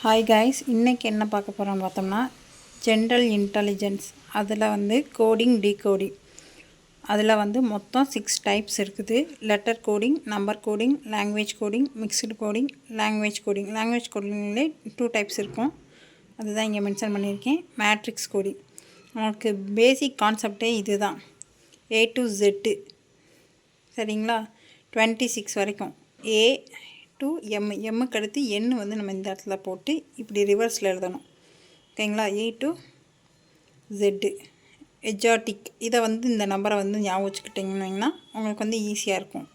Hi guys, இன்றைக்கி என்ன பார்க்க போகிறோம்னு பார்த்தோம்னா ஜென்ரல் இன்டெலிஜென்ஸ். அதில் வந்து கோடிங், டீகோடிங். அதில் வந்து மொத்தம் 6 டைப்ஸ் இருக்குது. Letter coding, number coding, language coding, mixed coding, language coding. Language கோடிங்லேயே 2 டைப்ஸ் இருக்கும். அதுதான் இங்கே மென்ஷன் பண்ணியிருக்கேன். Matrix coding. நமக்கு பேசிக் கான்செப்டே இது தான், A to Z. சரிங்களா? 26 வரைக்கும் ஏ டு எம்முக்கு அடுத்து எண் வந்து நம்ம இந்த இடத்துல போட்டு இப்படி ரிவர்ஸில் எழுதணும். ஓகேங்களா? ஏ டு ஜெட்டு எஜாட்டிக். இதை வந்து இந்த நம்பரை வந்து ஞாபகம் வச்சுக்கிட்டிங்கன்னா உங்களுக்கு வந்து ஈஸியாக இருக்கும்.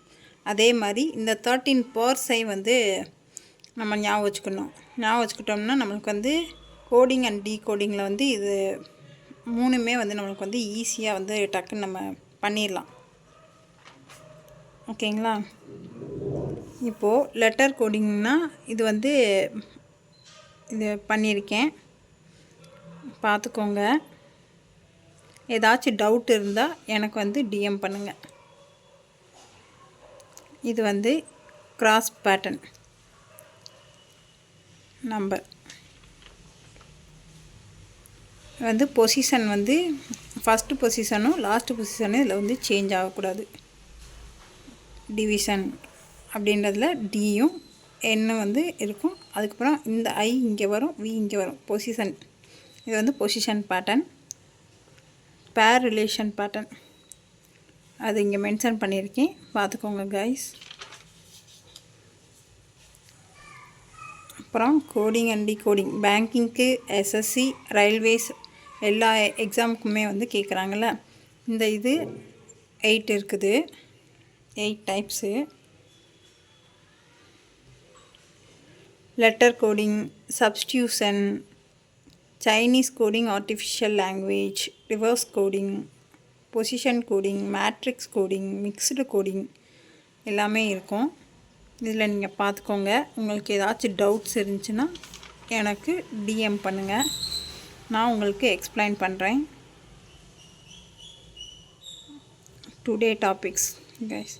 அதே மாதிரி இந்த 13 பர்ஸை வந்து நம்ம ஞாபகம் வச்சுக்கணும். ஞாபகம் வச்சுக்கிட்டோம்னா நம்மளுக்கு வந்து கோடிங் அண்ட் டீகோடிங்கில் வந்து இது 3மே வந்து நம்மளுக்கு வந்து ஈஸியாக வந்து டக்குன்னு நம்ம பண்ணிடலாம். ஓகேங்களா? இப்போது லெட்டர் கோடிங்னா இது வந்து இது பண்ணியிருக்கேன், பார்த்துக்கோங்க. ஏதாச்சும் டவுட் இருந்தால் எனக்கு வந்து டிஎம் பண்ணுங்கள். இது வந்து கிராஸ் பேட்டர்ன் நம்பர் வந்து பொசிஷன் வந்து ஃபஸ்ட்டு பொசிஷனும் லாஸ்ட்டு பொசிஷனும் இதில் வந்து சேஞ்ச் ஆகக்கூடாது. டிவிஷன் அப்படின்றதுல டியும் எண்ணும் வந்து இருக்கும். அதுக்கப்புறம் இந்த ஐ இங்கே வரும், வி இங்கே வரும். பொசிஷன், இது வந்து position pattern. Pair relation pattern அது இங்கே மென்ஷன் பண்ணியிருக்கேன், பார்த்துக்கோங்க கைஸ். அப்புறம் கோடிங் அண்ட் டிகோடிங். பேங்கிங்க்கு, எஸ்எஸ்சி, ரயில்வேஸ் எல்லா எக்ஸாமுக்குமே வந்து கேட்குறாங்கள்ல. இந்த இது 8 இருக்குது, 8 types. Letter coding, substitution, Chinese coding, artificial language, reverse coding, position coding, matrix coding, mixed coding எல்லாமே இருக்கும். இதில் நீங்கள் பார்த்துக்கோங்க. உங்களுக்கு ஏதாச்சும் டவுட்ஸ் இருந்துச்சுன்னா எனக்கு டிஎம் பண்ணுங்கள், நான் உங்களுக்கு எக்ஸ்பிளைன் பண்ணுறேன். Today topics guys.